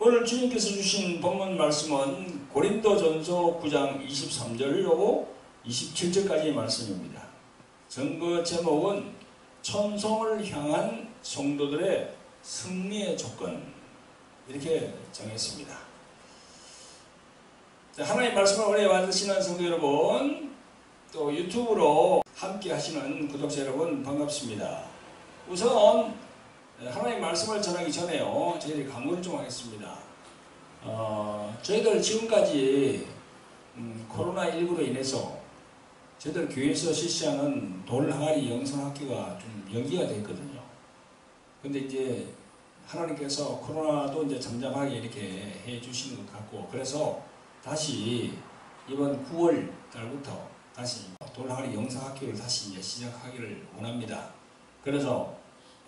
오늘 주님께서 주신 본문 말씀은 고린도전서 9장 23절로 27절까지의 말씀입니다. 전거 제목은 천성을 향한 성도들의 승리의 조건, 이렇게 정했습니다. 하나님의 말씀을 오래 받으시는 성도 여러분, 또 유튜브로 함께 하시는 구독자 여러분 반갑습니다. 우선 하나님의 말씀을 전하기 전에요, 저희들이 강구를 좀 하겠습니다. 저희들 지금까지 코로나19로 인해서 저희들 교회에서 실시하는 돌항아리 영성학교가 좀 연기가 됐거든요. 근데 이제 하나님께서 코로나도 이제 잠잠하게 이렇게 해 주시는 것 같고, 그래서 다시 이번 9월 달부터 다시 돌항아리 영성학교를 다시 이제 시작하기를 원합니다. 그래서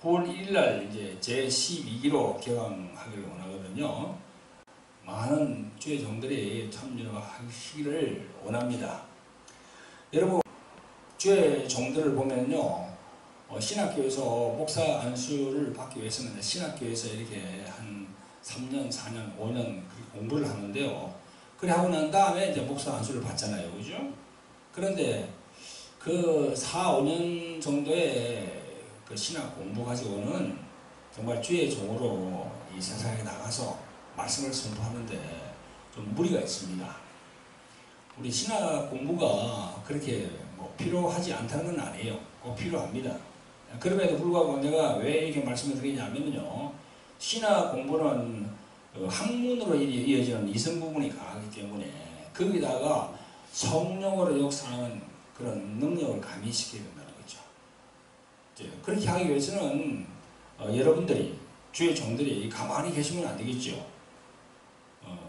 9월 1일 날 이제 제12기로 개강하기를 원하거든요. 많은 주의 종들이 참여하시기를 원합니다. 여러분, 주의 종들을 보면요, 신학교에서 목사 안수를 받기 위해서는 신학교에서 이렇게 한 3년, 4년, 5년 공부를 하는데요. 그래 하고 난 다음에 이제 목사 안수를 받잖아요. 그죠? 그런데 그 4, 5년 정도의 그 신학 공부 가지고는 정말 주의 종으로 이 세상에 나가서 말씀을 선포하는데 좀 무리가 있습니다. 우리 신학 공부가 그렇게 뭐 필요하지 않다는 건 아니에요. 꼭 필요합니다. 그럼에도 불구하고 내가 왜 이렇게 말씀을 드리냐면요, 신학 공부는 학문으로 이어지는 이성 부분이 강하기 때문에 거기다가 성령으로 역사하는 그런 능력을 가미시켜야 된다는 거죠. 그렇게 하기 위해서는 여러분들이, 주의 종들이 가만히 계시면 안 되겠죠.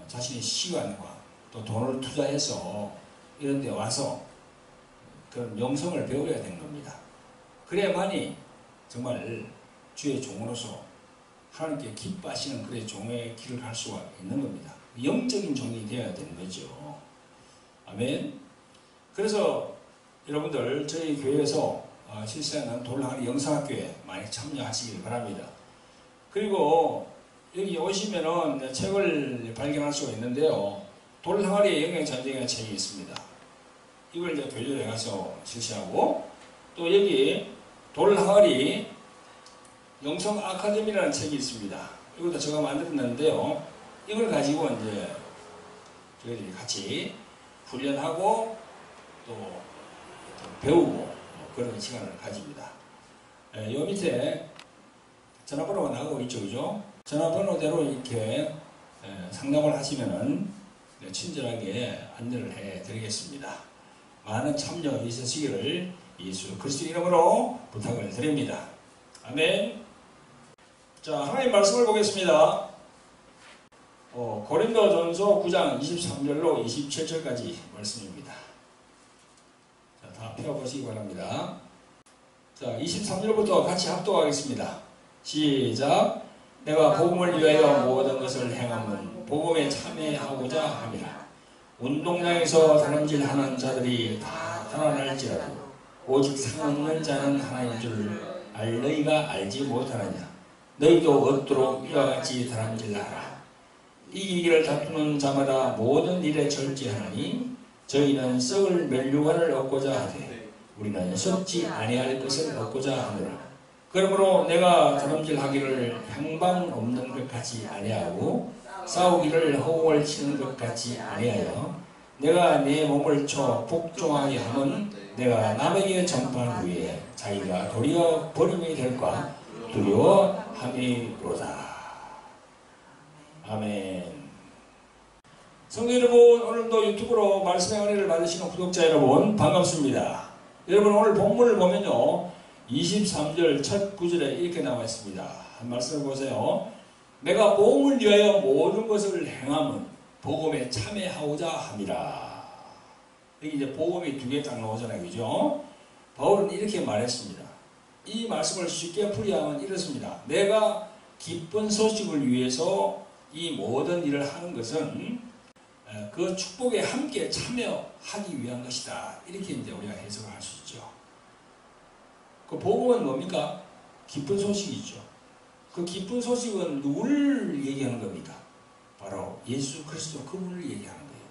자신의 시간과 또 돈을 투자해서 이런 데 와서 그런 영성을 배워야 되는 겁니다. 그래야만이 정말 주의 종으로서 하나님께 기뻐하시는 그의 종의 길을 갈 수가 있는 겁니다. 영적인 종이 되어야 되는 거죠. 아멘. 그래서 여러분들 저희 교회에서 실시하는 돌항아리 영성학교에 많이 참여하시길 바랍니다. 그리고 여기 오시면은 책을 발견할 수가 있는데요, 돌항아리 영양전쟁의 책이 있습니다. 이걸 이제 교회에 가서 실시하고, 또 여기 돌항아리 영성 아카데미라는 책이 있습니다. 이것도 제가 만들었는데요, 이걸 가지고 이제 저희들이 같이 훈련하고 또 배우고 그런 시간을 가집니다. 요 밑에 전화번호가 나가고 있죠, 그죠? 전화번호대로 이렇게 상담을 하시면은 친절하게 안내를 해 드리겠습니다. 많은 참여 있으시기를 예수 그리스도 이름으로 부탁을 드립니다. 아멘. 자, 하나님 말씀을 보겠습니다. 고린도전서 9장 23절로 27절까지 말씀입니다. 자, 다 펴보시기 바랍니다. 자, 23절부터 같이 합독하겠습니다. 시작. 내가 복음을 위하여 모든 것을 행함은 복음에 참여하고자 함이라. 운동장에서 다름질하는 자들이 다 달아날지라도 오직 상없는 자는 하나인 줄 너희가 알지 못하느냐. 너희도 얻도록 이와 같이 다름질하라. 이기기를 다투는 자마다 모든 일에 절제하나니 저희는 썩을 멸류관을 얻고자 하되 우리는 썩지 아니할 것을 얻고자 하노라. 그러므로 내가 다름질하기를 향방 없는 것 같이 아니하고 싸우기를 허공을 치는 것 같이 아니하여 내가 내 몸을 쳐 복종하게 하면 내가 남에게 전파한 후에 자기가 도리어 버림이 될까 두려워함이로다. 아멘. 성도 여러분, 오늘도 유튜브로 말씀의 은혜를 받으시는 구독자 여러분 반갑습니다. 여러분, 오늘 본문을 보면요, 23절 첫 구절에 이렇게 나와 있습니다. 한 말씀을 보세요. 내가 복음을 위하여 모든 것을 행함은 복음에 참여하고자 함이라. 여기 이제 복음이 두 개 딱 나오잖아요, 그죠? 바울은 이렇게 말했습니다. 이 말씀을 쉽게 풀이하면 이렇습니다. 내가 기쁜 소식을 위해서 이 모든 일을 하는 것은 그 축복에 함께 참여하기 위한 것이다. 이렇게 이제 우리가 해석을 할 수 있죠. 그 복음은 기쁜 소식이죠. 그 기쁜 소식은 누구를 얘기하는 겁니까? 바로 예수 그리스도 그분을 얘기하는 거예요.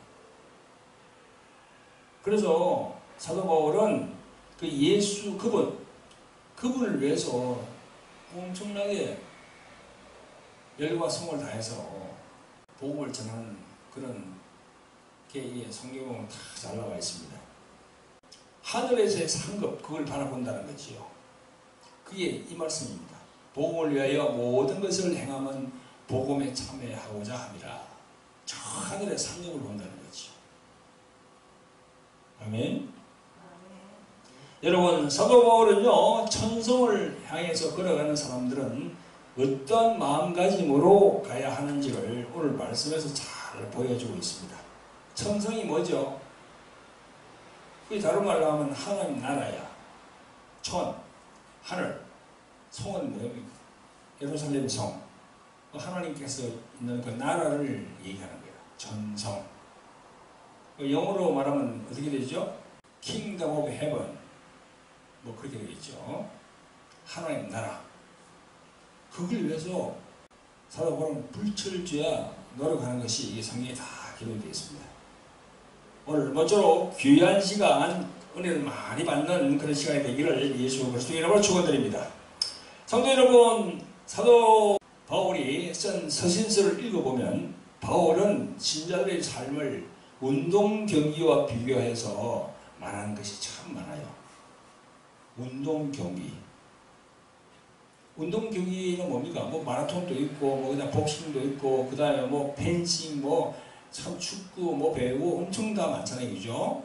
그래서 사도 바울은 그 예수 그분을 위해서 엄청나게 열과 성을 다해서 복음을 전하는 그런 게 성경에 보면 다 잘 나와 있습니다. 하늘에서의 상급, 그걸 바라본다는 거지요. 그게 이 말씀입니다. 복음을 위하여 모든 것을 행하면 복음에 참여하고자 함이라. 저 하늘의 상급을 본다는 거지요. 아멘. 여러분, 사도 바울은요, 천성을 향해서 걸어가는 사람들은 어떤 마음가짐으로 가야 하는지를 오늘 말씀에서 잘 보여주고 있습니다. 천성이 뭐죠? 그게 다른 말로 하면 하나님 나라야. 천, 하늘, 성은 뭐예요? 예루살렘 성. 하나님께서 있는 그 나라를 얘기하는 거예요. 천성. 영어로 말하면 어떻게 되죠? Kingdom of Heaven. 뭐 그렇게 되겠죠. 하나님 나라. 그걸 위해서 사도 바울은 불철주야 노력하는 것이 이 성경에 다 기록되어 있습니다. 오늘 모쪼록 귀한 시간, 은혜를 많이 받는 그런 시간이 되기를 예수 그리스도 이름으로 축원드립니다. 성도 여러분, 사도 바울이 쓴 서신서를 읽어보면 바울은 신자들의 삶을 운동 경기와 비교해서 말하는 것이 참 많아요. 운동 경기. 운동 경기는 뭡니까? 뭐 마라톤도 있고, 뭐 그다음 복싱도 있고, 그다음에 뭐 펜싱, 뭐 참 축구, 뭐 배구 엄청 다 많잖아요, 그죠?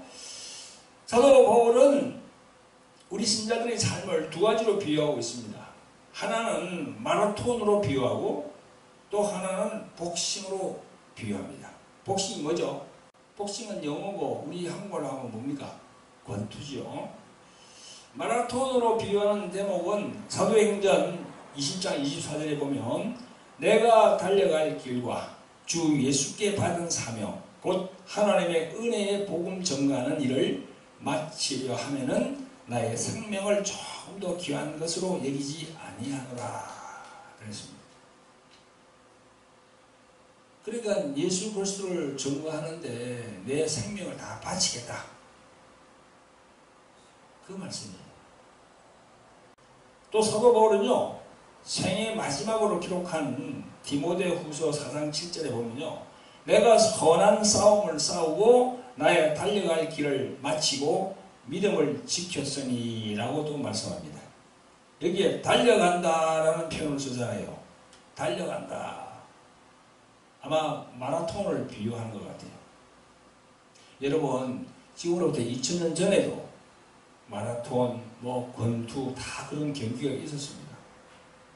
사도 바울은 우리 신자들의 삶을 두 가지로 비유하고 있습니다. 하나는 마라톤으로 비유하고 또 하나는 복싱으로 비유합니다. 복싱이 뭐죠? 복싱은 영어고 우리 한국말로 하면 뭡니까? 권투죠. 마라톤으로 비유하는 대목은 사도행전 20장 24절에 보면 내가 달려갈 길과 주 예수께 받은 사명 곧 하나님의 은혜의 복음 전가하는 일을 마치려 하면은 나의 생명을 조금 더 귀한 것으로 여기지 아니하노라 그랬습니다. 그러니까 예수 그리스도를 전가하는데 내 생명을 다 바치겠다. 그 말씀이에요. 또 사도 바울은요, 생애 마지막으로 기록한 디모데후서 4장 7절에 보면요, 내가 선한 싸움을 싸우고 나의 달려갈 길을 마치고 믿음을 지켰으니 라고도 말씀합니다. 여기에 달려간다라는 표현을 쓰잖아요. 달려간다. 아마 마라톤을 비유하는 것 같아요. 여러분, 지금으로부터 2000년 전에도 마라톤, 뭐 권투 다 그런 경기가 있었습니다.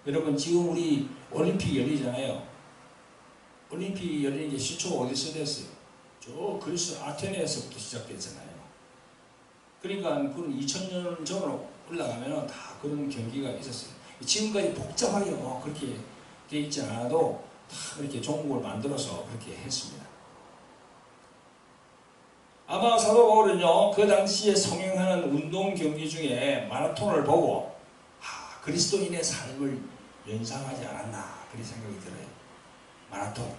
여러분, 지금 우리 올림픽 열리잖아요. 올림픽 열리는 게 시초가 어디서 됐어요? 저 그리스 아테네에서부터 시작됐잖아요. 그러니까 그런 2000년 전으로 올라가면 다 그런 경기가 있었어요. 지금까지 복잡하게 그렇게 돼 있지 않아도 다 그렇게 종목을 만들어서 그렇게 했습니다. 아마 사도 바울은요, 그 당시에 성행하는 운동 경기 중에 마라톤을 보고 그리스도인의 삶을 연상하지 않았나 그런 생각이 들어요. 마라톤.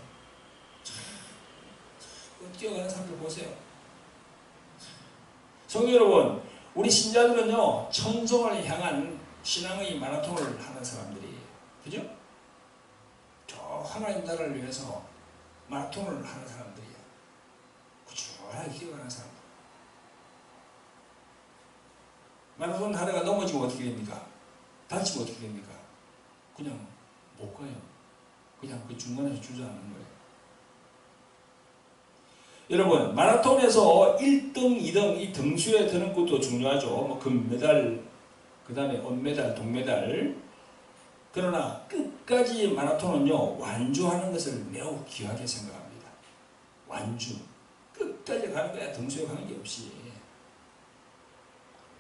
뛰어가는 사람들 보세요. 성도 여러분, 우리 신자들은요, 천성을 향한 신앙의 마라톤을 하는 사람들이에요. 그죠? 저 하나님 나라를 위해서 마라톤을 하는 사람들이에요. 꾸준하게 뛰어가는 사람들. 마라톤 하다가 넘어지면 어떻게 됩니까? 다치면 어떻게 됩니까? 그냥 못 가요. 그냥 그 중간에서 주저하는 거예요. 여러분, 마라톤에서 1등, 2등, 이 등수에 드는 것도 중요하죠. 뭐 금메달, 그 다음에 은메달, 동메달. 그러나 끝까지 마라톤은요, 완주하는 것을 매우 귀하게 생각합니다. 완주. 끝까지 가는 거야. 등수에 관계없이.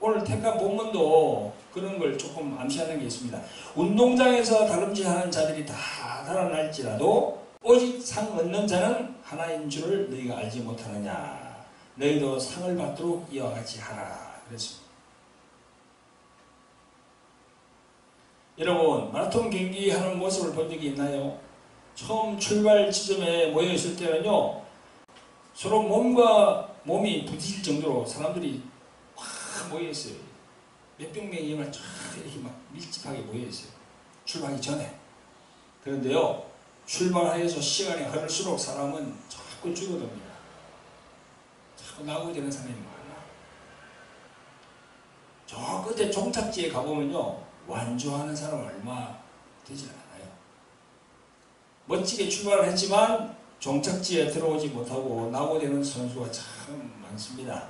오늘 택한 본문도 그런 걸 조금 암시하는 게 있습니다. 운동장에서 다름질하는 자들이 다 달아날지라도 오직 상 얻는 자는 하나인 줄을 너희가 알지 못하느냐. 너희도 상을 받도록 이와 같이 하라. 그랬습니다. 여러분, 마라톤 경기하는 모습을 본 적이 있나요? 처음 출발 지점에 모여 있을 때는요, 서로 몸과 몸이 부딪힐 정도로 사람들이 확 모여 있어요. 몇백 명이 쫙 이렇게 막 밀집하게 모여 있어요. 출발하기 전에. 그런데요, 출발하여서 시간이 흐를수록 사람은 자꾸 줄어듭니다. 자꾸 나오게 되는 사람이 많아. 저 끝에 종착지에 가보면요, 완주하는 사람은 얼마 되지 않아요. 멋지게 출발을 했지만 종착지에 들어오지 못하고 나오게 되는 선수가 참 많습니다.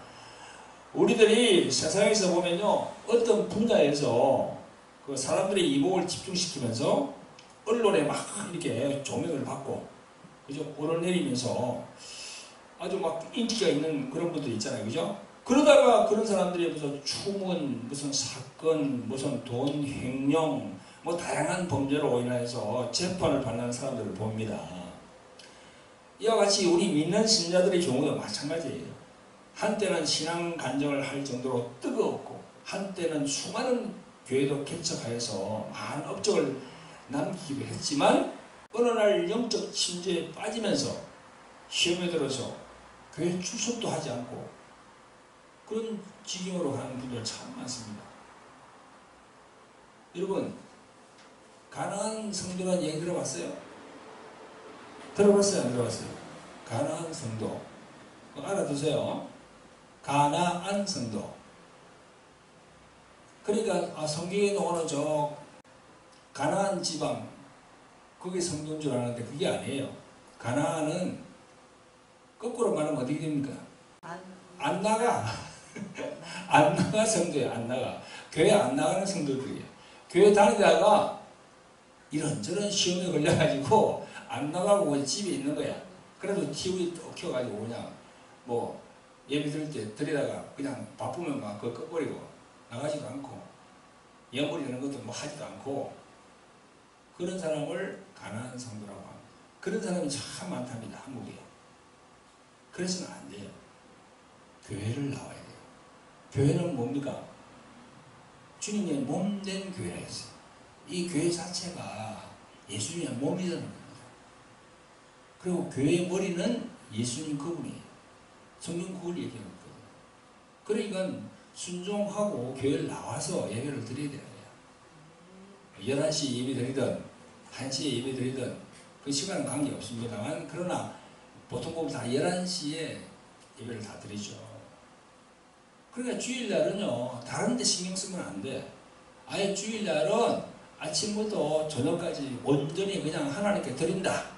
우리들이 세상에서 보면요, 어떤 분야에서 그 사람들의 이목을 집중시키면서 언론에 막 이렇게 조명을 받고, 그죠? 오르내리면서 아주 막 인기가 있는 그런 분들 있잖아요. 그죠? 그러다가 그런 사람들이 무슨 추문, 무슨 사건, 무슨 돈 횡령, 뭐 다양한 범죄로 인해서 재판을 받는 사람들을 봅니다. 이와 같이 우리 믿는 신자들의 경우도 마찬가지예요. 한때는 신앙 간증을 할 정도로 뜨거웠고, 한때는 수많은 교회도 개척하여서 많은 업적을 남기기도 했지만, 어느 날 영적 침체에 빠지면서 시험에 들어서 교회 출석도 하지 않고 그런 지경으로 가는 분들 참 많습니다. 여러분, 가나안 성도라는 얘기 들어봤어요? 들어봤어요? 안 들어봤어요? 가나안 성도. 알아두세요. 가나안 성도. 그러니까 성경에 나오는 저 가나안 지방, 그게 성도인 줄 아는데 그게 아니에요. 가나안은 거꾸로 말하면 어떻게 됩니까? 안 나가. 안 나가 성도예요. 안 나가. 교회 안 나가는 성도들이에요. 교회 다니다가 이런저런 시험에 걸려가지고 안 나가고 집에 있는 거야. 그래도 TV 또 켜가지고 그냥 뭐 예배 드릴 때 들여다가 그냥 바쁘면 막 그거 꺼버리고 나가지도 않고 예물이 되는 것도 뭐 하지도 않고, 그런 사람을 가난한 성도라고 합니다. 그런 사람이 참 많답니다. 한국에. 그래서는 안 돼요. 교회를 나와야 돼요. 교회는 뭡니까? 주님의 몸된 교회라 했어요. 이 교회 자체가 예수님의 몸이라는 겁니다. 그리고 교회의 머리는 예수님 그분이에요. 성경 그걸 얘기하거든요. 그러니까 순종하고 교회를 나와서 예배를 드려야 되는 거예요. 11시 예배 드리든 1시에 예배 드리든 그 시간은 관계없습니다만, 그러나 보통 보면 다 11시에 예배를 다 드리죠. 그러니까 주일날은요, 다른 데 신경 쓰면 안 돼. 아예 주일날은 아침부터 저녁까지 온전히 그냥 하나님께 드린다.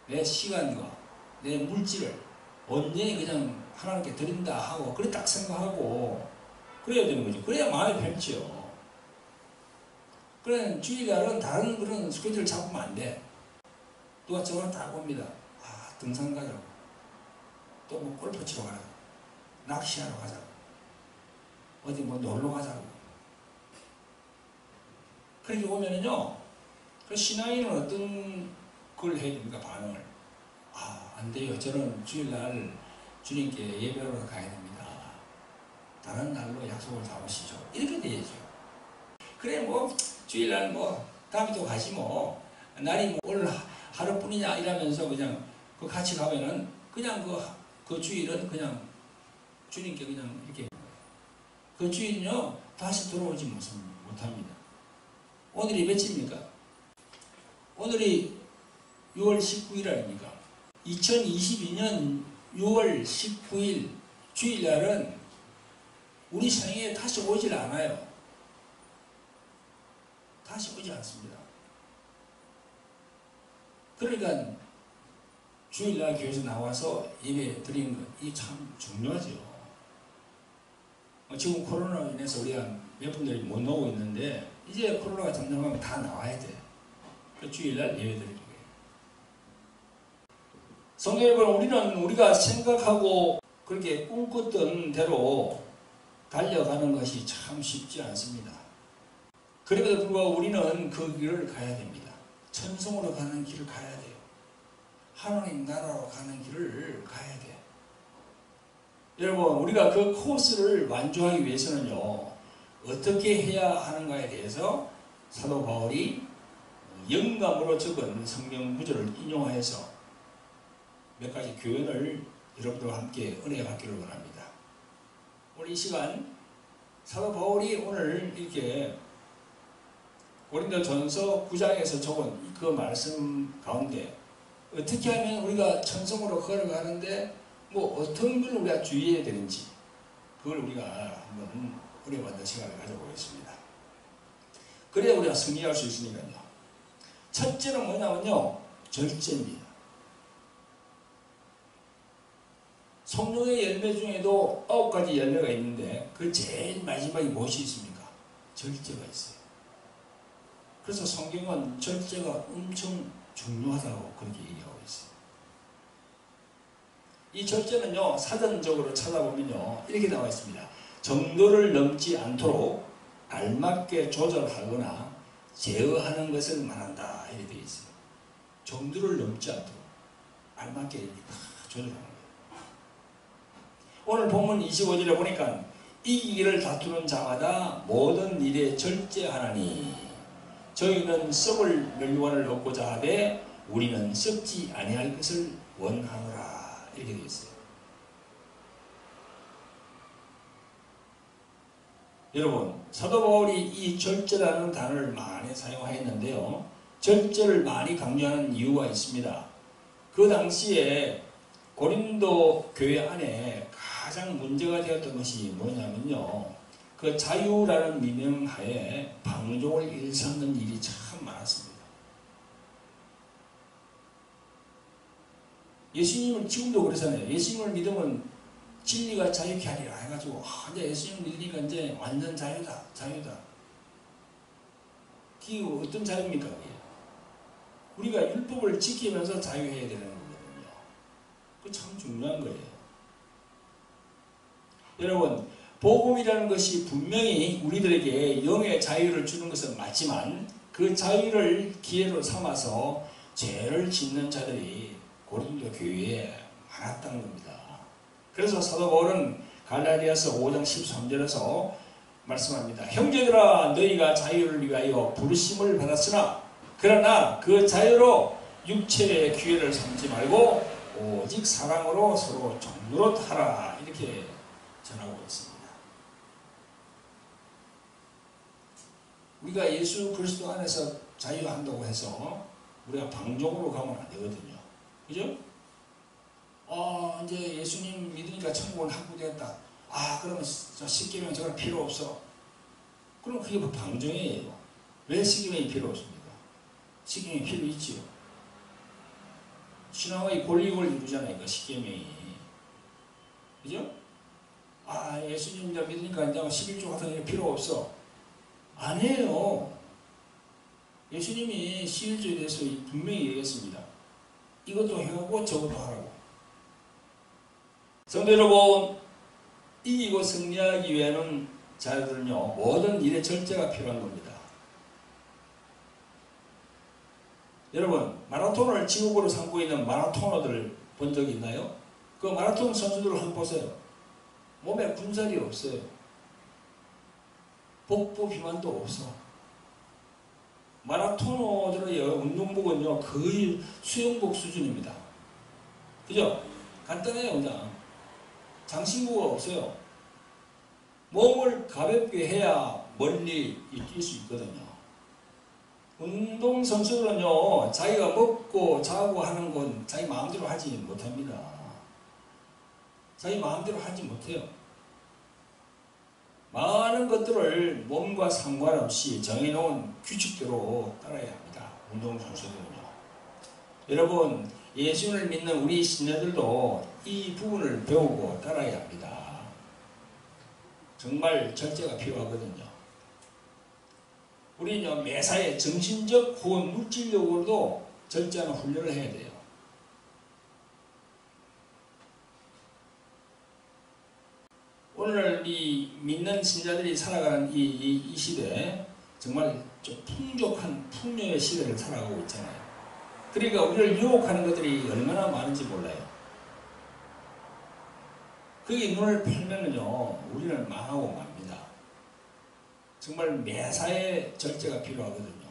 내 시간과 내 물질을 온전히 그냥 하나님께 드린다 하고, 그래 딱 생각하고 그래야 되는 거죠. 그래야 마음이 편치요. 그래 주일날은 다른 그런 스케줄을 잡으면 안 돼. 누가 전화 딱 옵니다. 아, 등산 가자고. 또 뭐 골프 치러 가자고. 낚시하러 가자고. 어디 뭐 놀러 가자고. 그렇게 오면은요, 그 신앙인은 어떤 걸 해야 됩니까? 반응을. 아, 안 돼요. 저는 주일날 주님께 예배하러 가야 됩니다. 다른 날로 약속을 잡으시죠. 이렇게 돼야죠. 그래 뭐 주일날 뭐 다음에 또 가지 뭐 날이 뭐 오늘 하루뿐이냐 이러면서 그냥 그 같이 가면은 그냥 그 주일은 그냥 주님께 그냥 이렇게 그 주일은요 다시 돌아오지 못합니다. 오늘이 며칠입니까? 오늘이 6월 19일 아닙니까? 2022년 6월 19일 주일날은 우리 생애에 다시 오질 않아요. 다시 오지 않습니다. 그러니까 주일날 교회에서 나와서 예배 드리는 것, 이게 참 중요하죠. 지금 코로나로 인해서 우리가 몇 분들이 못 나오고 있는데, 이제 코로나가 잠잠하면 다 나와야 돼. 그 주일날 예배 드리는 거예요. 성도 여러분, 우리는 우리가 생각하고 그렇게 꿈꿨던 대로 달려가는 것이 참 쉽지 않습니다. 그럼에도 불구하고 우리는 그 길을 가야 됩니다. 천성으로 가는 길을 가야 돼요. 하나님 나라로 가는 길을 가야 돼요. 여러분, 우리가 그 코스를 완주하기 위해서는요, 어떻게 해야 하는가에 대해서 사도 바울이 영감으로 적은 성경 구절을 인용하여서 몇 가지 교훈을 여러분들과 함께 은혜 받기를 원합니다. 오늘 이 시간 사도 바울이 오늘 이렇게 고린도전서 9장에서 적은 그 말씀 가운데 어떻게 하면 우리가 천성으로 걸어가는데 뭐 어떤 걸 우리가 주의해야 되는지 그걸 우리가 한번 은혜 받는 시간을 가져보겠습니다. 그래야 우리가 승리할 수 있으니까요. 첫째는 뭐냐면요, 절제입니다. 성령의 열매 중에도 9가지 열매가 있는데 그 제일 마지막에 무엇이 있습니까? 절제가 있어요. 그래서 성경은 절제가 엄청 중요하다고 그렇게 얘기하고 있어요. 이 절제는요, 사전적으로 찾아보면요, 이렇게 나와 있습니다. 정도를 넘지 않도록 알맞게 조절하거나 제어하는 것을 말한다. 이렇게 되어 있어요. 정도를 넘지 않도록 알맞게 조절하는 거예요. 오늘 본문 25절에 보니까 이기기를 다투는 자마다 모든 일에 절제하나니 저희는 썩을 멸류관을 얻고자 하되 우리는 썩지 아니할 것을 원하노라. 이렇게 되어 있어요. 여러분, 사도 바울이 이 절제라는 단어를 많이 사용하였는데요, 절제를 많이 강조하는 이유가 있습니다. 그 당시에 고린도 교회 안에 가장 문제가 되었던 것이 뭐냐면요, 그 자유라는 미명하에 방종을 일삼는 일이 참 많았습니다. 예수님을 지금도 그러잖아요. 예수님을 믿으면 진리가 자유케 하리라 해가지고 이제 예수님을 믿으니까 이제 완전 자유다. 그게 어떤 자유입니까? 그게? 우리가 율법을 지키면서 자유해야 되는 거거든요. 그게 참 중요한 거예요. 여러분, 복음이라는 것이 분명히 우리들에게 영의 자유를 주는 것은 맞지만 그 자유를 기회로 삼아서 죄를 짓는 자들이 고린도 교회에 많았다는 겁니다. 그래서 사도 바울은 갈라디아서 5장 13절에서 말씀합니다. 형제들아, 너희가 자유를 위하여 부르심을 받았으나 그러나 그 자유로 육체의 기회를 삼지 말고 오직 사랑으로 서로 종노릇하라. 이렇게 전하고 있습니다. 우리가 예수 그리스도 안에서 자유한다고 해서 우리가 방종으로 가면 안 되거든요. 그죠? 이제 예수님 믿으니까 천국은 확보되었다. 그러면 저 십계명 저건 필요 없어. 그럼 그게 뭐 방종이에요. 왜 십계명이 필요 없습니까? 십계명이 필요 있지요. 신앙의 권리를 이루잖아요. 그 십계명이. 그죠? 예수님 믿으니까 이제 11조 같은 게 필요 없어. 아니에요. 예수님이 11조에 대해서 분명히 얘기했습니다. 이것도 해하고 저것도 하라고. 성도 여러분, 이기고 승리하기 위해는 자들은요, 모든 일에 절제가 필요한 겁니다. 여러분, 마라톤을 지옥으로 삼고 있는 마라토너들 본 적 있나요? 그 마라톤 선수들을 한번 보세요. 몸에 군살이 없어요. 복부 비만도 없어. 마라토너들의 운동복은요, 거의 수영복 수준입니다. 그죠? 간단해요, 그냥. 장신구가 없어요. 몸을 가볍게 해야 멀리 뛸 수 있거든요. 운동선수들은요, 자기가 먹고 자고 하는 건 자기 마음대로 하지 못합니다. 자기 마음대로 하지 못해요. 많은 것들을 몸과 상관없이 정해놓은 규칙대로 따라야 합니다. 운동선수들은요. 여러분, 예수를 믿는 우리 신자들도 이 부분을 배우고 따라야 합니다. 정말 절제가 필요하거든요. 우리는 매사에 정신적 혹은 물질적으로도 절제하는 훈련을 해야 돼요. 오늘 이 믿는 신자들이 살아가는 이 시대에 정말 좀 풍족한 풍요의 시대를 살아가고 있잖아요. 그러니까 우리를 유혹하는 것들이 얼마나 많은지 몰라요. 거기 눈을 팔면은요, 우리는 망하고 맙니다. 정말 매사에 절제가 필요하거든요.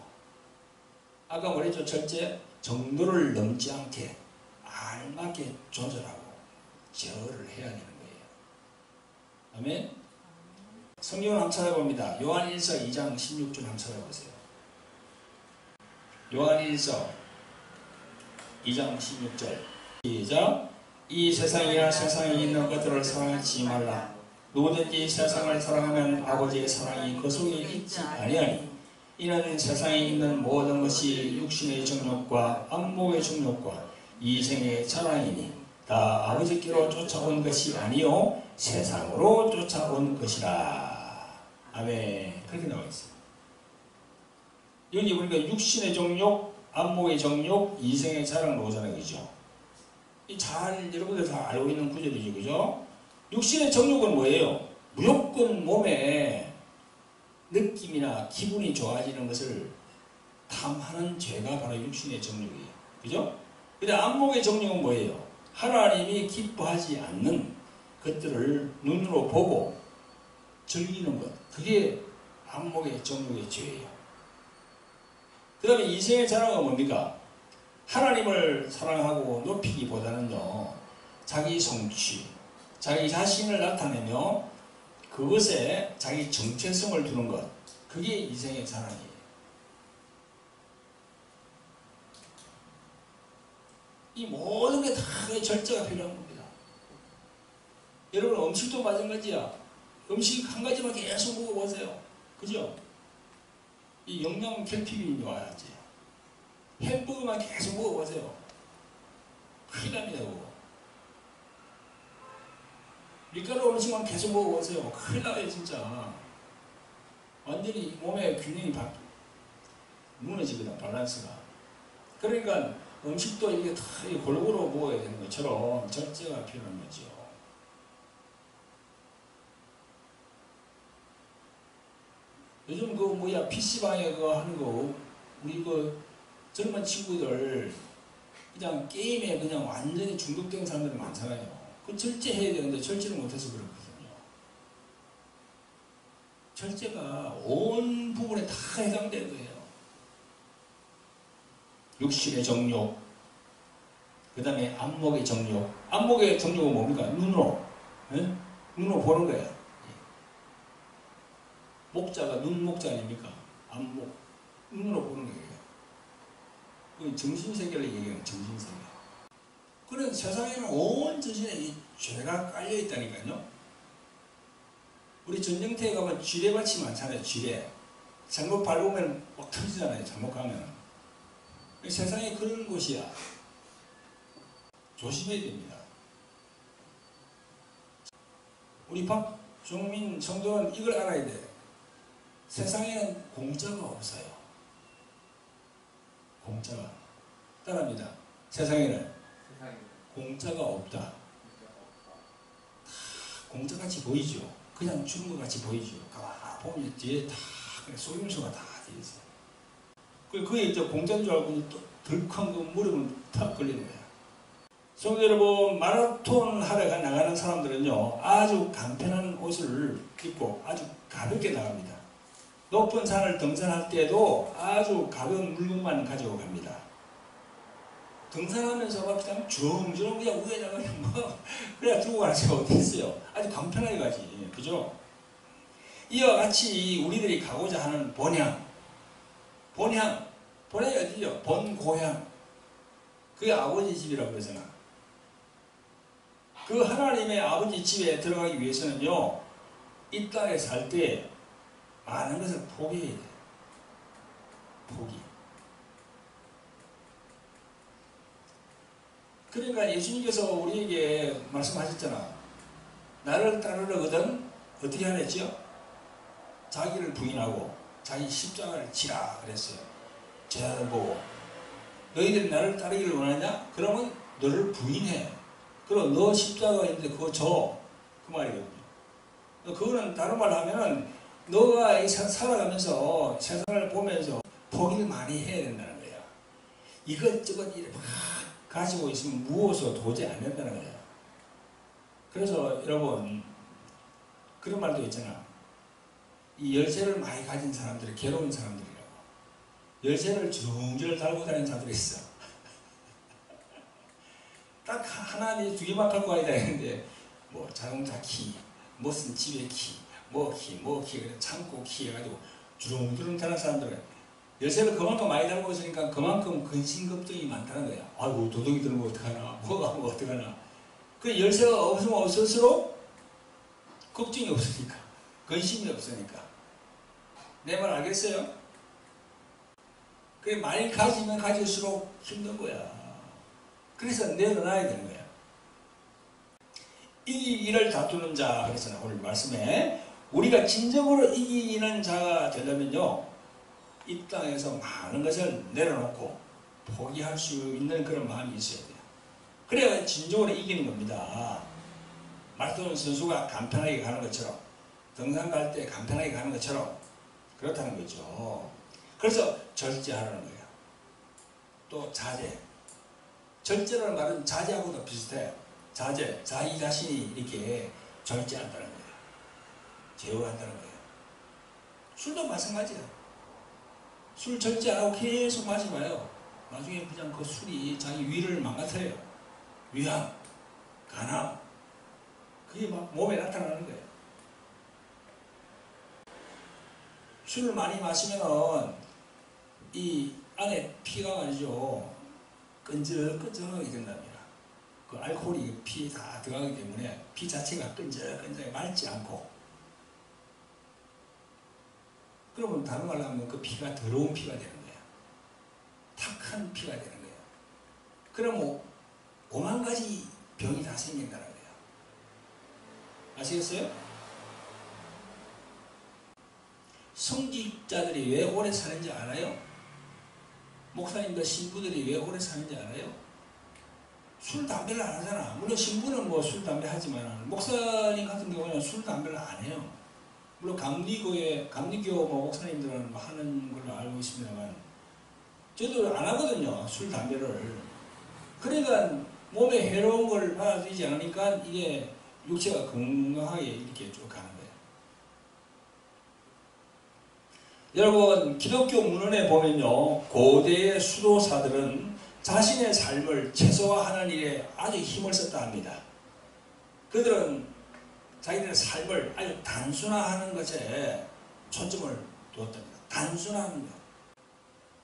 아까 말했죠. 첫째, 정도를 넘지 않게 알맞게 조절하고 제어를 해야 되는 거예요. 아멘. 성경을 한번 찾아봅니다. 요한일서 2장 16절 한번 찾아보세요. 요한일서 2장 16절 시작. 이 세상이나 세상에 있는 것들을 사랑하지 말라. 누구든지 세상을 사랑하면 아버지의 사랑이 그 속에 있지 아니하니 이는 세상에 있는 모든 것이 육신의 정욕과 안목의 정욕과 이생의 자랑이니 다 아버지께로 쫓아온 것이 아니요 세상으로 쫓아온 것이라. 아멘. 그렇게 나와 있어요. 여기 보니까 육신의 정욕, 안목의 정욕, 이생의 자랑 나오잖아요. 그죠? 잘 여러분들 다 알고 있는 구절이죠. 그죠? 육신의 정욕은 뭐예요? 무조건 몸에 느낌이나 기분이 좋아지는 것을 탐하는 죄가 바로 육신의 정욕이에요. 그죠? 근데 안목의 정욕은 뭐예요? 하나님이 기뻐하지 않는 것들을 눈으로 보고 즐기는 것. 그게 안목의 정욕의 죄예요. 그 다음에 이생의 자랑은 뭡니까? 하나님을 사랑하고 높이기보다는요, 자기 성취, 자기 자신을 나타내며 그것에 자기 정체성을 두는 것, 그게 이생의 자랑이에요. 이 모든 게 다 절제가 필요한 겁니다. 여러분 음식도 마찬가지야. 음식 한 가지만 계속 먹어보세요. 그죠? 이 영양 결핍이 와야지. 햄버거만 계속 먹어보세요. 큰일 납니다. 밀가루 음식만 계속 먹어보세요. 큰일 나요 진짜. 완전히 몸의 균형이 무너지거든. 밸런스가. 그러니까 음식도 이게 다 골고루 먹어야 되는 것처럼 절제가 필요한 거죠. 요즘 그 뭐야 PC방에 그거 하는 거 우리 그 젊은 친구들 그냥 게임에 그냥 완전히 중독된 사람들이 많잖아요. 그 절제해야 되는데 절제를 못해서 그렇거든요. 절제가 온 부분에 다 해당되는 거예요. 육신의 정욕, 그 다음에 안목의 정욕. 안목의 정욕은 뭡니까? 눈으로. 예? 눈으로 보는 거예요. 목자가 눈 목자 아닙니까? 안목. 눈으로 보는 거예요. 정신세계를 얘기하는 정신세계. 그런 세상에는 온 전신에 이 죄가 깔려있다니까요. 우리 전쟁터에 가면 쥐레밭이 많잖아요. 쥐레. 잘못 밟으면 막 터지잖아요. 잘못 가면. 세상에 그런 곳이야. 조심해야 됩니다. 우리 박종민 성도는 이걸 알아야 돼. 세상에는 공짜가 없어요. 공짜가. 따라합니다. 세상에는 공짜가 없다. 다 공짜같이 보이죠. 그냥 주는 것 같이 보이죠. 가 보면 뒤에 다 속임수가 다 되어 있어요. 그게 이제 공짜인 줄 알고 또 덜 큰 그 무릎을 탁 걸리는 거야. 성도 여러분, 마라톤 하러 나가는 사람들은요, 아주 간편한 옷을 입고 아주 가볍게 나갑니다. 높은 산을 등산할 때도 아주 가벼운 물건만 가지고 갑니다. 등산하면서 막 그냥 주렁주렁 그냥 위에다가 뭐 그래 들고 가는 데가 어디 있어요? 아주 간편하게 가지. 그죠? 이와 같이 우리들이 가고자 하는 본향이 어디죠? 본고향. 그게 아버지 집이라고 그러잖아. 그 하나님의 아버지 집에 들어가기 위해서는요, 이 땅에 살 때 많은 것을 포기해야 돼. 포기. 그러니까 예수님께서 우리에게 말씀하셨잖아. 나를 따르려거든 어떻게 하랬죠? 자기를 부인하고 자기 십자가를 지라 그랬어요. 제자들 보고 너희들이 나를 따르기를 원하냐? 그러면 너를 부인해. 그럼 너 십자가가 있는데 그거 줘. 그 말이거든요. 그거는 다른 말로 하면은 너가 살아가면서 세상을 보면서 포기를 많이 해야 된다는 거야. 이것저것 이렇게 막 가지고 있으면 무거워서 도저히 안 된다는 거야. 그래서 여러분 그런 말도 있잖아. 이 열쇠를 많이 가진 사람들이 괴로운 사람들이라고. 열쇠를 주렁주렁 달고 다니는 자들이 있어. 딱 하나, 두 개만 갖고 와야 되는데, 뭐 자동차 키, 무슨 집의 키, 뭐 키, 창고 키 해가지고 주렁주렁 다는 사람들은 열쇠를 그만큼 많이 달고 있으니까 그만큼 근심 걱정이 많다는 거야. 아이고 도둑이 들면 어떡하나, 뭐가 하면 어떡하나. 그 열쇠가 없으면 없을수록 걱정이 없으니까, 근심이 없으니까. 내 말 알겠어요? 그래 많이 가지면 가질수록 힘든 거야. 그래서 내려놔야 되는 거야. 이기기를 다투는 자, 그래서 오늘 말씀에 우리가 진정으로 이기는 자가 되려면요, 이 땅에서 많은 것을 내려놓고 포기할 수 있는 그런 마음이 있어야 돼요. 그래야 진정으로 이기는 겁니다. 마라톤 선수가 간편하게 가는 것처럼, 등산 갈 때 간편하게 가는 것처럼 그렇다는 거죠. 그래서 절제하라는 거예요. 또 자제. 절제라는 말은 자제하고도 비슷해요. 자제, 자기 자신이 이렇게 절제한다는 거예요. 제어한다는 거예요. 술도 마찬가지야. 술 절제 안 하고 계속 마시봐요. 나중에 그냥 그 술이 자기 위를 망가뜨려요. 위암, 간암, 그게 막 몸에 나타나는 거예요. 술을 많이 마시면은 이 안에 피가 말이죠, 끈적끈적하게 된답니다. 그 알코올이 피에 다 들어가기 때문에 피 자체가 끈적끈적하게 맑지 않고, 그러면 다른 말로 하면 그 피가 더러운 피가 되는 거야. 탁한 피가 되는 거야. 그러면 5만 가지 병이 다 생긴다는 거야. 아시겠어요? 성직자들이 왜 오래 사는지 알아요? 목사님들, 신부들이 왜 오래 사는지 알아요? 술, 담배를 안 하잖아. 물론 신부는 뭐 술, 담배 하지만 목사님 같은 경우는 술, 담배를 안 해요. 물론 감리교 뭐 목사님들은 뭐 하는 걸로 알고 있습니다만, 저도 안 하거든요, 술, 담배를. 그러니까 몸에 해로운 걸 받아들이지 않으니까 이게 육체가 건강하게 이렇게 쭉 가는 거예요. 여러분, 기독교 문헌에 보면요, 고대의 수도사들은 자신의 삶을 최소화하는 일에 아주 힘을 썼다 합니다. 그들은 자기들의 삶을 아주 단순화하는 것에 초점을 두었답니다. 단순화하는 것.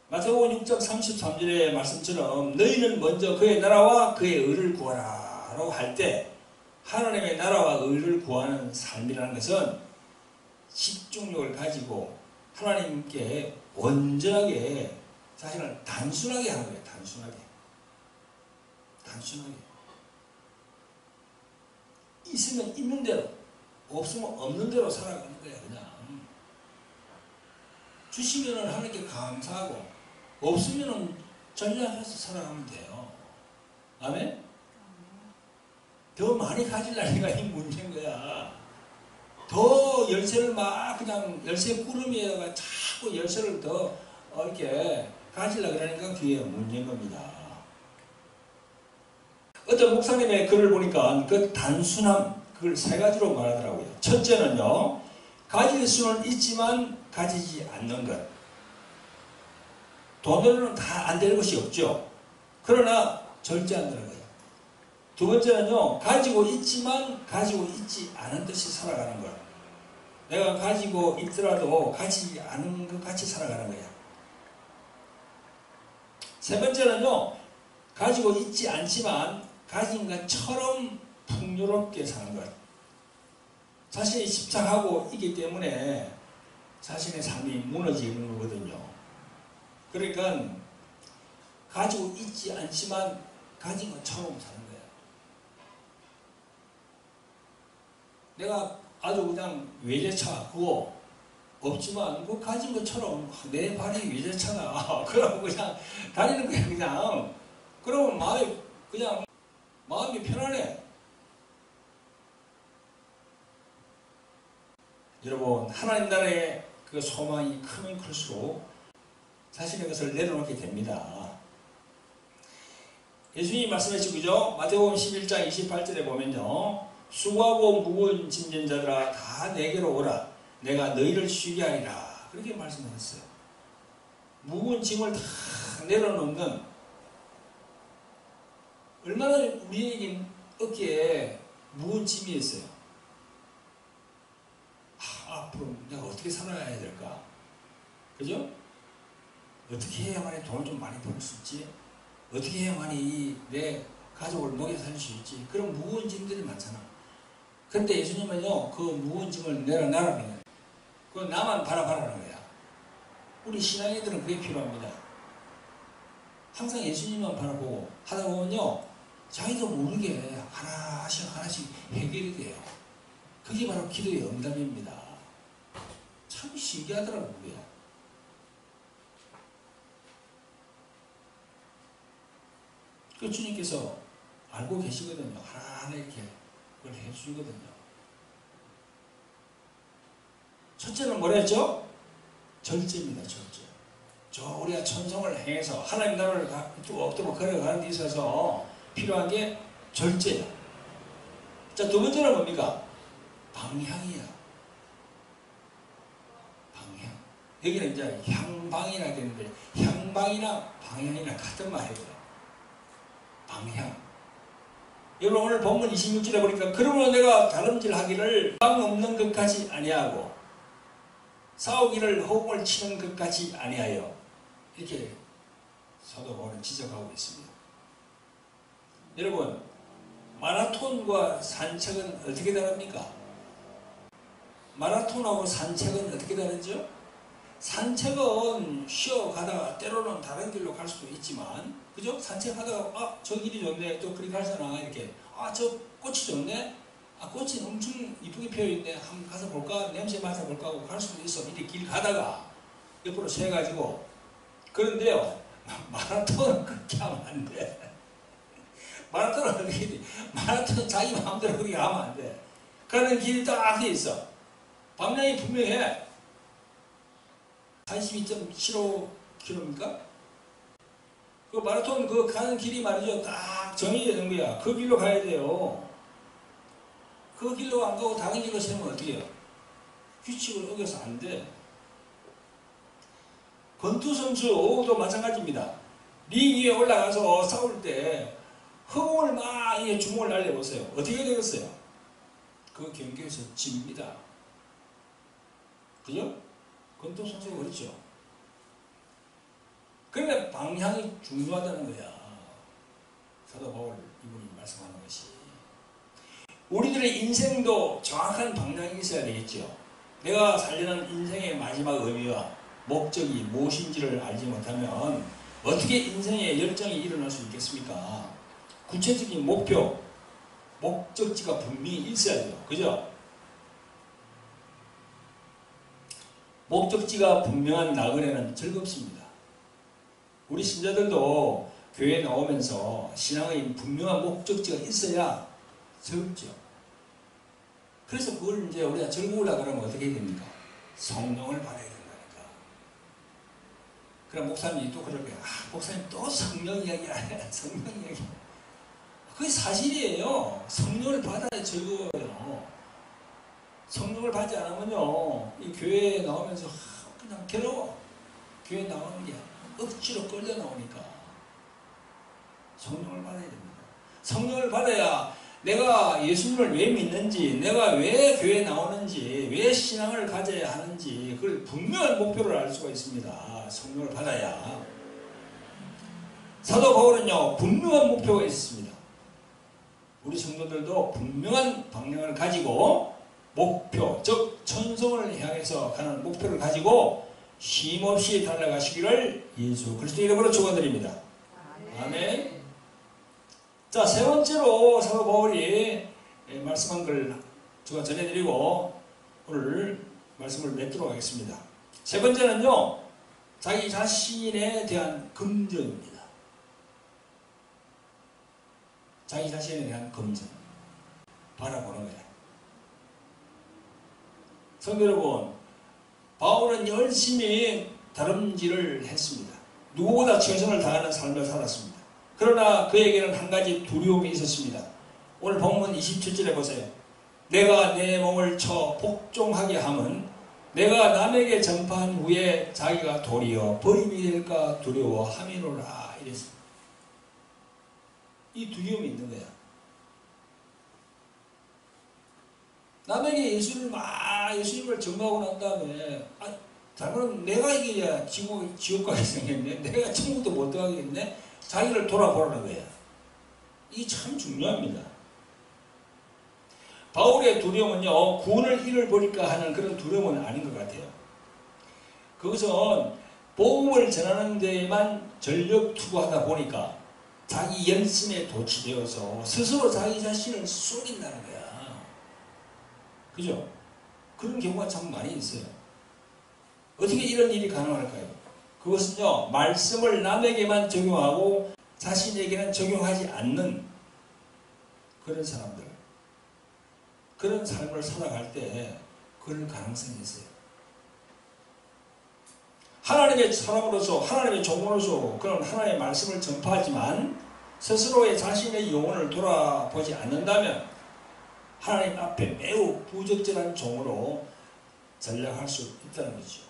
마태복음 6장 33절의 말씀처럼 너희는 먼저 그의 나라와 그의 의를 구하라 라고 할 때, 하나님의 나라와 의를 구하는 삶이라는 것은 집중력을 가지고 하나님께 온전하게 자신을 단순하게 하는 거예요. 단순하게. 있으면 있는 대로, 없으면 없는 대로 살아가는 거야. 그냥 주시면은 하나님께 감사하고, 없으면은 전략해서 살아가면 돼요. 아멘? 더 많이 가지려니까 이 문제인 거야. 더 열쇠를 막 그냥 열쇠 꾸러미에다가 자꾸 열쇠를 더 이렇게 가지려고 그러니까 그게 문제인 겁니다. 어떤 목사님의 글을 보니까 그 단순함, 그걸 세 가지로 말하더라고요. 첫째는요, 가질 수는 있지만 가지지 않는 것. 돈으로는 다 안 될 것이 없죠. 그러나 절제한다는 거예요. 두 번째는요, 가지고 있지만 가지고 있지 않은 듯이 살아가는 것. 내가 가지고 있더라도 가지지 않은 것 같이 살아가는 거야. 세 번째는요, 가지고 있지 않지만 가진 것처럼 풍요롭게 사는 것. 자신이 집착하고 있기 때문에 자신의 삶이 무너지는 거거든요. 그러니까 가지고 있지 않지만 가진 것처럼 사는 거예요. 내가 아주 그냥 외제차 그거 없지만 그 가진 것처럼 내 발이 외제차다. 그러고 그냥 다니는 거야. 그냥. 그러면 마음이 편안해. 여러분, 하나님 나라의 그 소망이 크면 클수록 자신의 것을 내려놓게 됩니다. 예수님이 말씀하시고, 그죠? 마태복음 11장 28절에 보면요, 수고하고 무거운 짐진 자들아 다 내게로 오라. 내가 너희를 쉬게 하리라. 그렇게 말씀하셨어요. 무거운 짐을 다 내려놓는, 얼마나 우리에게 어깨에 무거운 짐이 있어요. 앞으로 내가 어떻게 살아야 될까? 그죠? 어떻게 해야만이 돈을 좀 많이 벌 수 있지? 어떻게 해야만이 내 가족을 먹여 살릴 수 있지? 그런 무거운 짐들이 많잖아. 그런데 예수님은요, 그 무거운 짐을 내려놔라는 거야. 그거 나만 바라봐라는 거야. 우리 신앙인들은 그게 필요합니다. 항상 예수님만 바라보고 하다 보면요, 자기도 모르게 하나씩 해결이 돼요. 그게 바로 기도의 응답입니다. 참 신기하더라고요. 그게. 그 주님께서 알고 계시거든요. 하나하나 이렇게 그걸 해주시거든요. 첫째는 뭐라 했죠? 절제입니다. 절제. 저 우리가 천성을 행해서 하나님 나라를 엎드려 걸어가는 데 있어서 필요한 게 절제야. 자, 두 번째는 뭡니까? 방향이야. 방향. 여기는 이제 향방이라 되는데, 향방이나 방향이나 같은 말이에요. 방향. 여러분, 오늘 본문 26절에 보니까, 그러므로 내가 다름질하기를 방 없는 것까지 아니하고 싸우기를 허공을 치는 것까지 아니하여, 이렇게 사도 바울은 지적하고 있습니다. 여러분, 마라톤과 산책은 어떻게 다릅니까? 마라톤하고 산책은 어떻게 다르죠? 산책은 쉬어가다가 때로는 다른 길로 갈 수도 있지만, 그죠? 산책하다가 저 길이 좋네, 또 그리 가잖아. 이렇게 저 꽃이 좋네, 꽃이 엄청 이쁘게 피어있네, 한번 가서 볼까, 냄새 맡아볼까 하고 갈 수도 있어. 이렇게 길 가다가 옆으로 세가지고. 그런데요, 마라톤은 그렇게 하면 안 돼. 마라톤은 어떻게 돼? 마라톤은 자기 마음대로 그렇게 하면 안 돼. 가는 길이 딱 있어. 방향이 분명해. 42.75km입니까? 그 마라톤 그 가는 길이 말이죠. 딱 정해져 있는 거야. 그 길로 가야 돼요. 그 길로 안 가고 다른 길로 세면 어떻게 해요? 규칙을 어겨서 안 돼. 권투 선수도 마찬가지입니다. 링 위에 올라가서 싸울 때 허공을 막 주먹을 날려보세요. 어떻게 되겠어요? 그 경기에서 집니다. 그죠? 권투 선수가 그렇죠. 그러니까 방향이 중요하다는 거야. 사도 바울 이분이 말씀하는 것이. 우리들의 인생도 정확한 방향이 있어야 되겠죠. 내가 살려는 인생의 마지막 의미와 목적이 무엇인지를 알지 못하면 어떻게 인생의 열정이 일어날 수 있겠습니까? 구체적인 목표, 목적지가 분명히 있어야죠. 그죠? 목적지가 분명한 나그네는 즐겁습니다. 우리 신자들도 교회에 나오면서 신앙의 분명한 목적지가 있어야 즐겁죠. 그래서 그걸 이제 우리가 즐거우려고 그러면 어떻게 해야 됩니까? 성령을 받아야 된다니까. 그럼 목사님이 또 그럴 거야. 목사님 또 성령 이야기를 해. 성령 이야기. 그게 사실이에요. 성령을 받아야 즐거워요. 성령을 받지 않으면요, 이 교회에 나오면서 그냥 괴로워. 교회에 나오는 게 억지로 끌려 나오니까. 성령을 받아야 됩니다. 성령을 받아야 내가 예수님을 왜 믿는지, 내가 왜 교회에 나오는지, 왜 신앙을 가져야 하는지 그걸 분명한 목표를 알 수가 있습니다. 성령을 받아야. 사도 바울은요, 분명한 목표가 있습니다. 우리 성도들도 분명한 방향을 가지고 목표, 즉 천성을 향해서 가는 목표를 가지고 쉼없이 달려가시기를 예수 그리스도 이름으로 축원드립니다. 아멘. 자, 세 번째로 사도 바울이 말씀한 걸 제가 전해드리고 오늘 말씀을 맺도록 하겠습니다. 세 번째는요, 자기 자신에 대한 긍정입니다. 자기 자신에 대한 긍정. 바라보는 거예요. 성도 여러분, 바울은 열심히 다름질을 했습니다. 누구보다 최선을 다하는 삶을 살았습니다. 그러나 그에게는 한 가지 두려움이 있었습니다. 오늘 본문 27절에 보세요. 내가 내 몸을 쳐 복종하게 함은 내가 남에게 전파한 후에 자기가 도리어 버림이 될까 두려워함이로라. 이랬습니다. 이 두려움이 있는 거야. 남에게 예수님을 전가하고 난 다음에 잘못하면 내가 이겨야 지옥 가게 생겼네. 내가 천국도 못 들어가겠네. 자기를 돌아보라는 거야. 이게 참 중요합니다. 바울의 두려움은요, 구원을 잃어버릴까 하는 그런 두려움은 아닌 것 같아요. 그것은 복음을 전하는 데에만 전력 투구하다 보니까 자기 연심에 도취되어서 스스로 자기 자신을 속인다는 거야. 그죠? 그런 경우가 참 많이 있어요. 어떻게 이런 일이 가능할까요? 그것은요, 말씀을 남에게만 적용하고 자신에게는 적용하지 않는 그런 사람들, 그런 삶을 살아갈 때 그럴 가능성이 있어요. 하나님의 사람으로서, 하나님의 종으로서 그런 하나님의 말씀을 전파하지만 스스로의 자신의 영혼을 돌아보지 않는다면 하나님 앞에 매우 부적절한 종으로 전락할 수 있다는 거죠.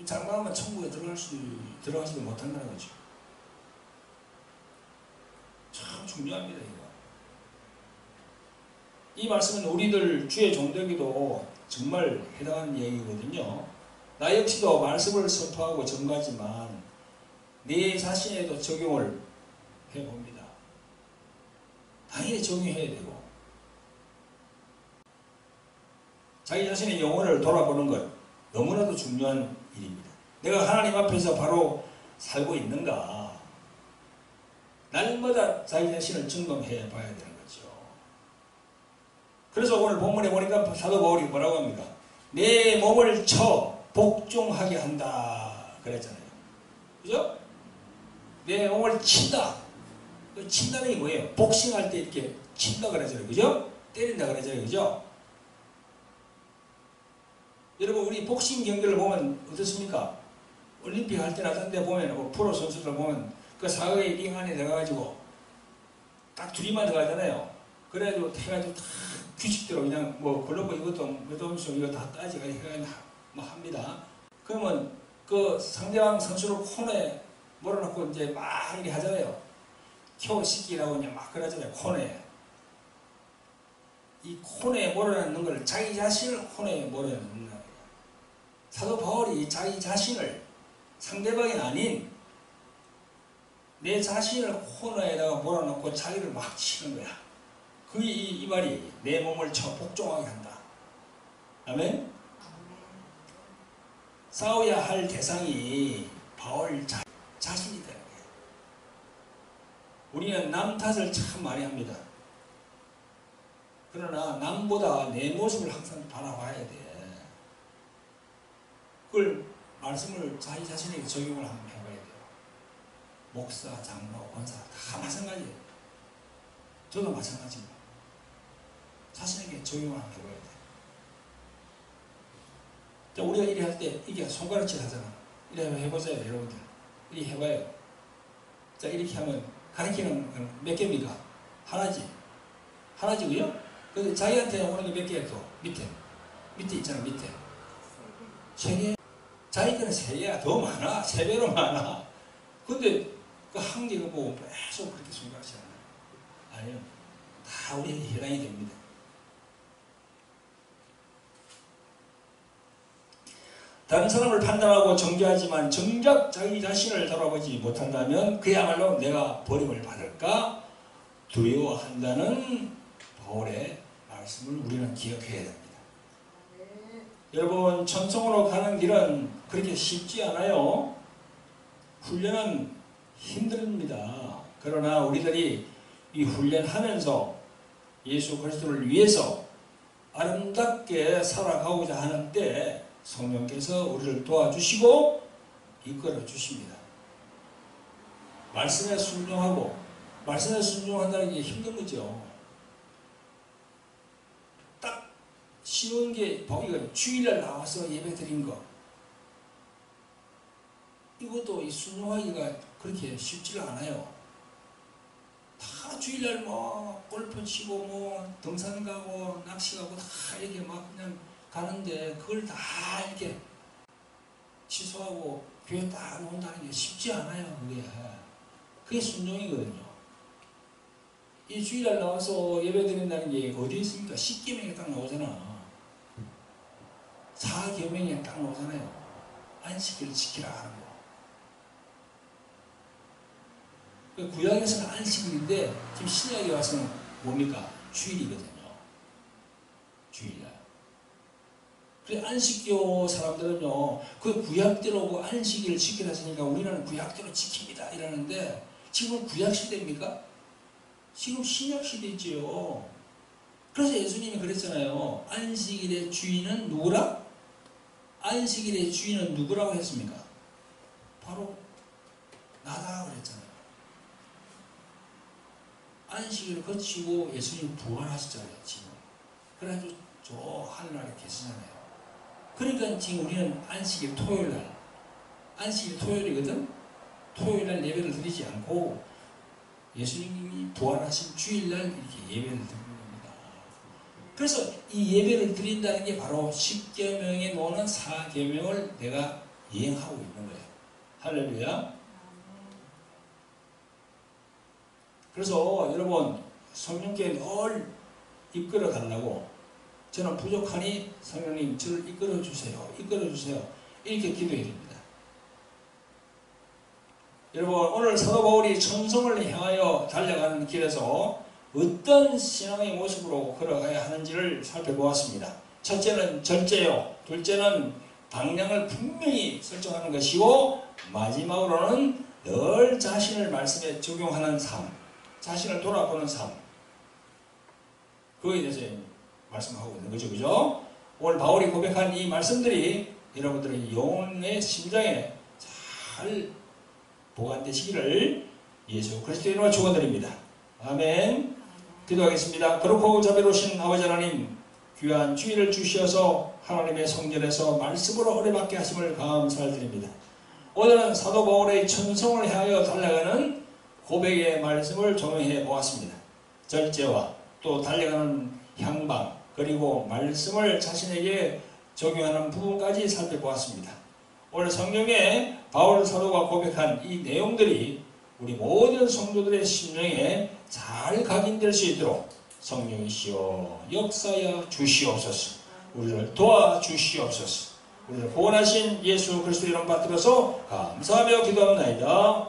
잘못하면 천국에 들어가지도 못한다는 거죠. 참 중요합니다, 이거. 이 말씀은 우리들 주의 종들에게도 정말 해당하는 얘기거든요. 나 역시도 말씀을 선포하고 전가하지만 내 자신에도 적용을 해봅니다. 당연히 적용해야 되고 자기 자신의 영혼을 돌아보는 것 너무나도 중요한 일입니다. 내가 하나님 앞에서 바로 살고 있는가, 날마다 자기 자신을 점검해 봐야 되는 거죠. 그래서 오늘 본문에 보니까 사도 바울이 뭐라고 합니까? 내 몸을 쳐 복종하게 한다 그랬잖아요. 그죠? 내 몸을 친다. 친다는 게 뭐예요? 복싱할 때 이렇게 친다 그러잖아요. 그죠? 때린다 그러잖아요. 그죠? 여러분, 우리 복싱 경기를 보면 어떻습니까? 올림픽 할 때나 다른 데 보면, 뭐 프로 선수들 보면 그 사각의 링 안에 들어가가지고 딱 둘이만 들어가잖아요. 그래가지고 해가지고 다 규칙대로 그냥 뭐 글로브 이것도 이거 다 따지가 뭐 합니다. 그러면 그 상대방 선수를 코너에 몰아놓고 이제 막 이렇게 하잖아요. 켜시키라고 그냥 막 그러잖아요. 코너에. 이 코너에 몰아넣는 걸 자기 자신을 코너에 몰아넣는 거예요. 사도 바울이 자기 자신을 상대방이 아닌 내 자신을 코너에다가 몰아넣고 자기를 막 치는 거야. 그게 이 말이 내 몸을 쳐 복종하게 한다. 아멘? 싸워야 할 대상이 바울 자신이 되는 거예요. 우리는 남 탓을 참 많이 합니다. 그러나 남보다 내 모습을 항상 바라봐야 돼. 그걸 말씀을 자기 자신에게 적용을 한번 해봐야 돼요. 목사, 장로, 권사 다 마찬가지예요. 저도 마찬가지고 자신에게 적용을 한번 해봐야 돼요. 자, 우리가 이래 할 때 이게 손가락질 하잖아. 이래 해보세요, 여러분들. 이렇게 해봐요. 자, 이렇게 하면 가리키는 건 몇 개입니까? 하나지. 하나지고요. 근데 자기한테 오는 게 몇 개야 또? 밑에 있잖아, 밑에. 3개. 자기들은 3개야. 더 많아. 3배로 많아. 근데 그 한 개가 뭐 계속 그렇게 손가락질 하나요? 아니요. 다 우리에게 해당이 됩니다. 다른 사람을 판단하고 정죄하지만 정작 자기 자신을 돌아보지 못한다면 그야말로 내가 버림을 받을까 두려워한다는 바울의 말씀을 우리는 기억해야 됩니다. 여러분, 천성으로 가는 길은 그렇게 쉽지 않아요. 훈련은 힘듭니다. 그러나 우리들이 이 훈련하면서 예수 그리스도를 위해서 아름답게 살아가고자 하는 때 성령께서 우리를 도와주시고 이끌어 주십니다. 말씀에 순종하고, 말씀에 순종한다는 게 힘든 거죠. 딱 쉬운 게 이거 주일날 나와서 예배 드린 거, 이것도 순종하기가 그렇게 쉽지가 않아요. 다 주일날 뭐 골프 치고 뭐 등산 가고 낚시 가고 다 이렇게 막 그냥 가는데 그걸 다 이렇게 취소하고 교회 딱 놓는다는 게 쉽지 않아요. 그게 순종이거든요. 이 주일날 나와서 예배 드린다는 게 어디 있습니까? 10계명에 딱 나오잖아. 4계명에 딱 나오잖아요. 안식일을 지키라 하는 거. 구약에서는 안식일인데 지금 신약에 와서는 뭡니까? 주일이거든요. 주일날. 그래 안식교 사람들은요, 그 구약대로 안식일을 지키라 하시니까 우리는 구약대로 지킵니다 이러는데 지금 구약 시대입니까? 지금 신약 시대지요. 그래서 예수님이 그랬잖아요. 안식일의 주인은 누구라? 안식일의 주인은 누구라고 했습니까? 바로 나다 그랬잖아요. 안식일을 거치고 예수님이 부활하셨잖아요. 지금. 그래가지고 저 하늘나라에 계시잖아요. 그러니까 지금 우리는 안식일 토요일날, 안식일 토요일이거든. 토요일날 예배를 드리지 않고 예수님이 부활하신 주일날 이렇게 예배를 드리는 겁니다. 그래서 이 예배를 드린다는 게 바로 10계명에 놓는 4계명을 내가 이행하고 있는 거예요. 할렐루야. 그래서 여러분 성령께 늘 이끌어 달라고, 저는 부족하니 성령님 저를 이끌어 주세요. 이끌어 주세요. 이렇게 기도해야 됩니다. 여러분 오늘 사도 바울이 천성을 향하여 달려가는 길에서 어떤 신앙의 모습으로 걸어가야 하는지를 살펴보았습니다. 첫째는 절제요. 둘째는 방향을 분명히 설정하는 것이고, 마지막으로는 늘 자신을 말씀에 적용하는 삶, 자신을 돌아보는 삶, 그거에 대해서 말씀하고 있는 거죠. 그죠? 오늘 바울이 고백한 이 말씀들이 여러분들의 영혼의 심장에 잘 보관되시기를 예수 그리스도의 이름으로 축원드립니다. 아멘. 기도하겠습니다. 그렇고 자비로우신 아버지 하나님, 귀한 주일을 주시어서 하나님의 성전에서 말씀으로 은혜받게 하심을 감사드립니다. 오늘은 사도 바울의 천성을 향하여 달려가는 고백의 말씀을 적용해 보았습니다. 절제와 또 달려가는 향방, 그리고 말씀을 자신에게 적용하는 부분까지 살펴보았습니다. 오늘 성경에 바울 사도가 고백한 이 내용들이 우리 모든 성도들의 심령에 잘 각인될 수 있도록 성령이시여 역사여 주시옵소서. 우리를 도와주시옵소서. 우리를 구원하신 예수 그리스도 이름 받들어서 감사하며 기도합니다.